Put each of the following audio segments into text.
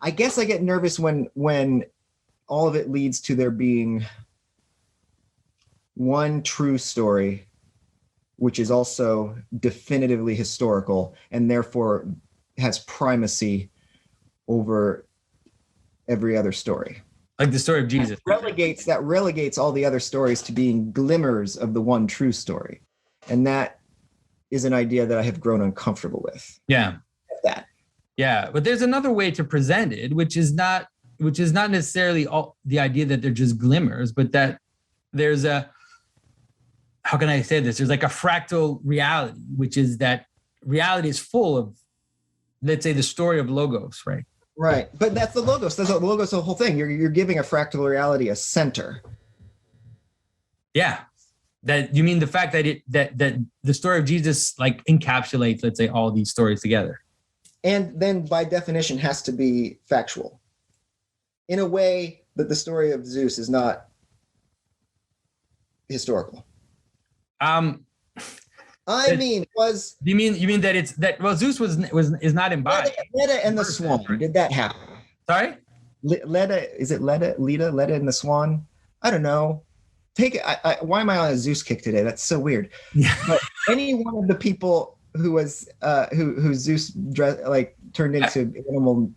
I guess I get nervous when all of it leads to there being one true story, which is also definitively historical and therefore has primacy over every other story. Like the story of Jesus. That relegates all the other stories to being glimmers of the one true story. And that is an idea that I have grown uncomfortable with. Yeah. That. Yeah, but there's another way to present it, which is not necessarily all the idea that they're just glimmers, but that there's how can I say this? There's like a fractal reality, which is that reality is full of, let's say, the story of logos, right? Right, but that's the logos. That's the logos, the whole thing. You're giving a fractal reality a center. Yeah, that you mean the fact that that the story of Jesus like encapsulates, let's say, all these stories together, and then by definition has to be factual, in a way that the story of Zeus is not historical. You mean that it's that Zeus is not embodied. Leda and the Swan. Did that happen? Sorry? Leda, is it Leda and the Swan? I don't know. Why am I on a Zeus kick today? That's so weird. Yeah. But any one of the people who was who Zeus turned into animal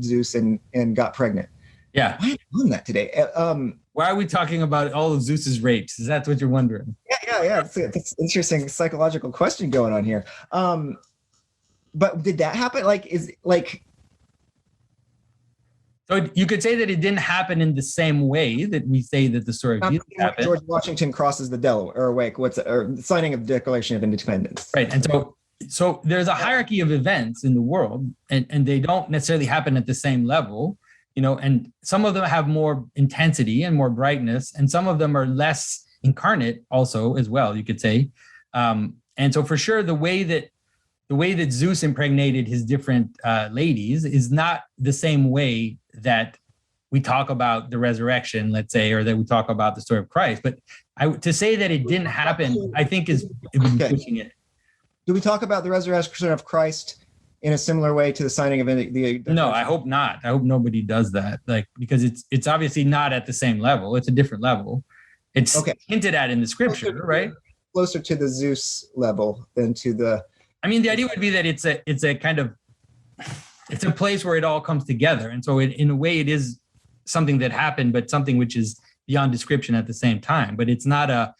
Zeus and got pregnant. Yeah. Why am I doing that today? Why are we talking about all of Zeus's rapes? Is that what you're wondering? Yeah. It's an interesting psychological question going on here. But did that happen? So you could say that it didn't happen in the same way that we say that the story of Jesus happened. George Washington crosses the Delaware, or the signing of the Declaration of Independence. Right, and so there's a hierarchy of events in the world, and they don't necessarily happen at the same level. And some of them have more intensity and more brightness, and some of them are less incarnate also as well, you could say. And so for sure, the way that Zeus impregnated his different ladies is not the same way that we talk about the resurrection, let's say, or that we talk about the story of Christ. But to say that it didn't happen, I think it would be pushing it. Do we talk about the resurrection of Christ in a similar way to the signing of the No, I hope not. I hope nobody does that, because it's obviously not at the same level. It's a different level. It's hinted at in the scripture, right? Closer to the Zeus level than to the... I mean, the idea would be that it's a kind of, it's a place where it all comes together. And so in a way it is something that happened, but something which is beyond description at the same time. But it's not a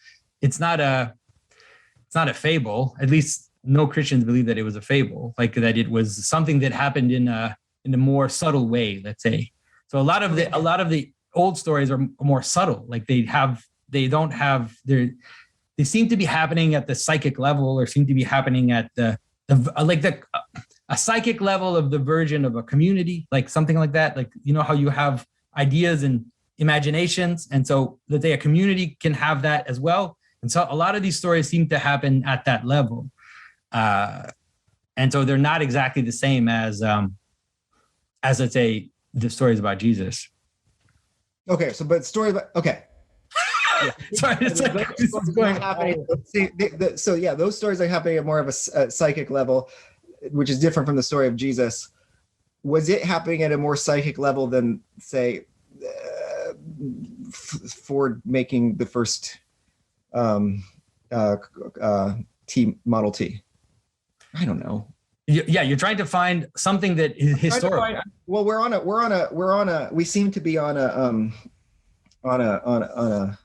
fable. At least no Christians believe that it was a fable, like that it was something that happened in a more subtle way, let's say. So a lot of the old stories are more subtle. Like they seem to be happening at the psychic level, or seem to be happening at a psychic level of the version of a community, like something like that. Like, how you have ideas and imaginations. And so let's say a community can have that as well. And so a lot of these stories seem to happen at that level. And so they're not exactly the same as let's say the stories about Jesus. Okay. So, but story about, okay. Yeah. Sorry, it's like this is going happening. Those stories are happening at more of a psychic level, which is different from the story of Jesus. Was it happening at a more psychic level than, say, Ford making the first Model T? I don't know. Yeah, you're trying to find something that is historical. We seem to be on a.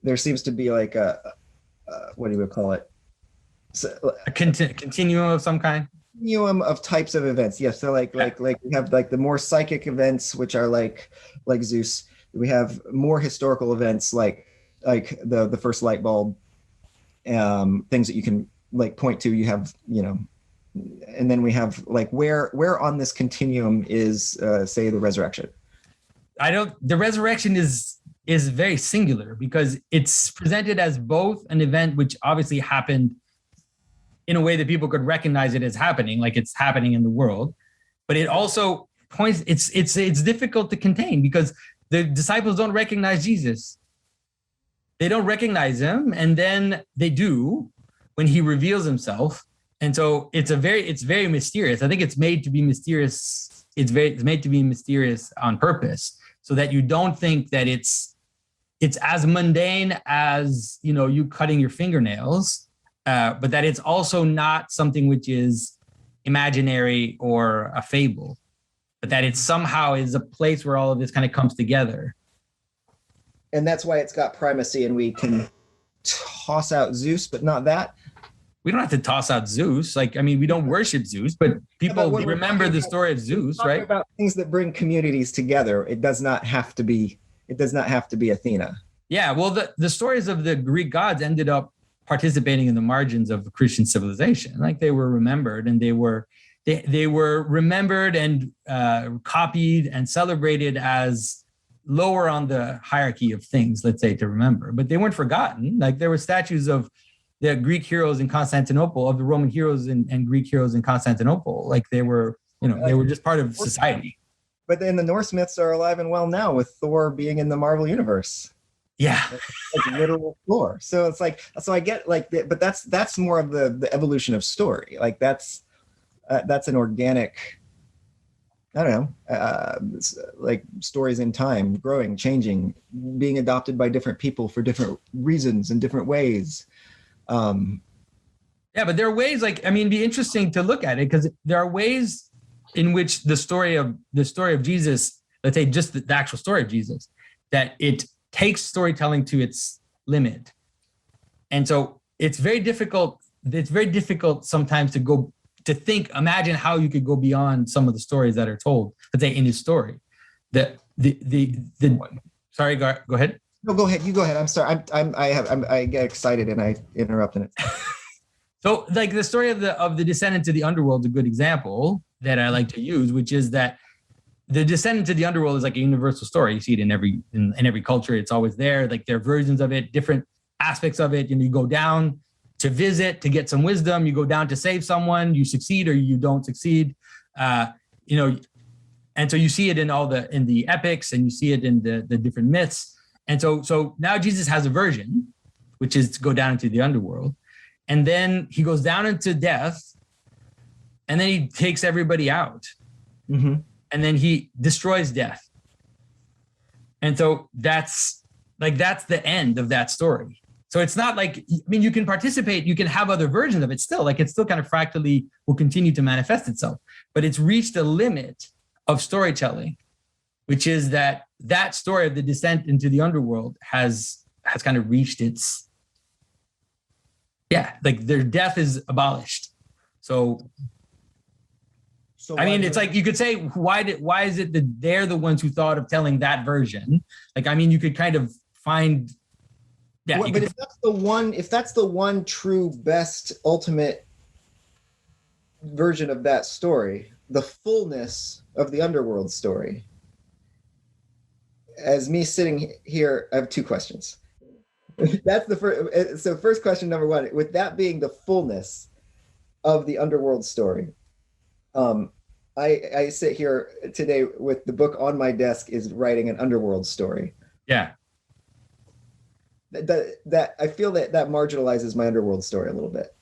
There seems to be like a what do you call it? A continuum of some kind. Continuum of types of events. Yes. So like we have like the more psychic events, which are like Zeus. We have more historical events like the first light bulb, things that you can like point to. You have, and then we have like where on this continuum is say the resurrection. The resurrection is very singular, because it's presented as both an event which obviously happened in a way that people could recognize it as happening, like it's happening in the world, but it also points, it's difficult to contain because the disciples don't recognize Jesus. They don't recognize him, and then they do when he reveals himself. And so it's very mysterious. I think it's made to be mysterious it's made to be mysterious on purpose, so that you don't think that it's as mundane as, you know, you cutting your fingernails, but that it's also not something which is imaginary or a fable, but that it somehow is a place where all of this kind of comes together. And that's why it's got primacy, and we can toss out Zeus, but not that. We don't have to toss out Zeus. Like, I mean, we don't worship Zeus, but people remember the story of Zeus, right? About things that bring communities together. It does not have to be Athena. Yeah, well, the stories of the Greek gods ended up participating in the margins of Christian civilization. Like, they were remembered, and they were remembered and copied and celebrated as lower on the hierarchy of things, let's say, to remember. But they weren't forgotten. Like, there were statues of the Greek heroes in Constantinople, of the Roman heroes and Greek heroes in Constantinople. Like, they were, you know, they were just part of society. But then the Norse myths are alive and well now, with Thor being in the Marvel universe. Yeah, like literal Thor. So it's like, so I get like, but that's more of the evolution of story. Like, that's an organic, I don't know, like stories in time, growing, changing, being adopted by different people for different reasons and different ways. Yeah, but there are ways, like, I mean, it'd be interesting to look at it, because there are ways in which the story of Jesus, let's say just the actual story of Jesus, that it takes storytelling to its limit. And so it's very difficult sometimes to imagine how you could go beyond some of the stories that are told, let's say, in his story. Sorry, go ahead. No, go ahead. You go ahead. I'm sorry. I get excited and I interrupt in it. So, like, the story of the descendant to the underworld is a good example that I like to use, which is that the descendant to the underworld is like a universal story. You see it in every culture. It's always there. Like, there are versions of it, different aspects of it. You go down to visit, to get some wisdom. You go down to save someone. You succeed or you don't succeed. And so you see it in the epics, and you see it in the different myths. And so now Jesus has a version, which is to go down into the underworld. And then he goes down into death, and then he takes everybody out. Mm-hmm. And then he destroys death. And so that's the end of that story. So it's not like, I mean, you can participate, you can have other versions of it still, like, it's still kind of fractally will continue to manifest itself, but it's reached a limit of storytelling, which is that story of the descent into the underworld has kind of reached its, like, their death is abolished. So I mean, it's like, you could say, why is it that they're the ones who thought of telling that version? Like, I mean, you could kind of find, but if that's the one true, best, ultimate version of that story, the fullness of the underworld story, as me sitting here, I have two questions. That's the first. So first question, number one, with that being the fullness of the underworld story, I sit here today with the book on my desk is writing an underworld story. Yeah. That I feel that marginalizes my underworld story a little bit.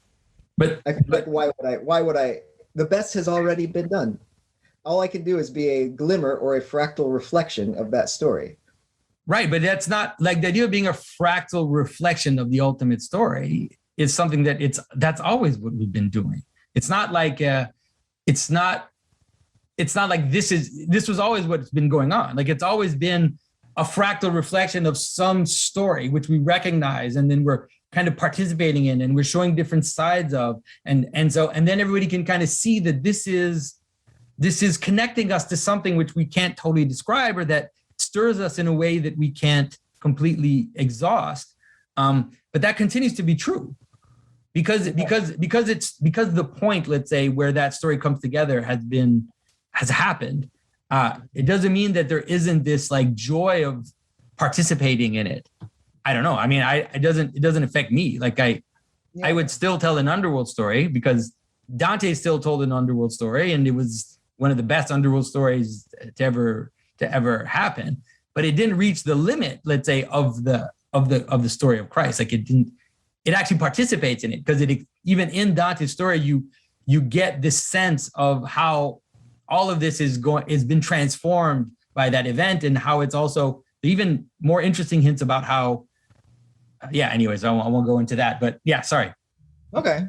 But I feel like, why would I? The best has already been done. All I can do is be a glimmer or a fractal reflection of that story. Right, but that's not, like, the idea of being a fractal reflection of the ultimate story is something that's always what we've been doing. It's not like it's not like this was always what's been going on. Like, it's always been a fractal reflection of some story which we recognize, and then we're kind of participating in, and we're showing different sides of, and then everybody can kind of see that this is connecting us to something which we can't totally describe, or that stirs us in a way that we can't completely exhaust. But that continues to be true because the point, let's say, where that story comes together has happened. It doesn't mean that there isn't this, like, joy of participating in it. I don't know. I mean, it doesn't affect me. Like, I would still tell an underworld story, because Dante still told an underworld story, and it was one of the best underworld stories to ever happen. But it didn't reach the limit, let's say, of the story of Christ. Like, it actually participates in it, because even in Dante's story, you get this sense of how all of this is been transformed by that event, and how it's also even more interesting hints about how, anyways, I won't go into that, but yeah, sorry. Okay.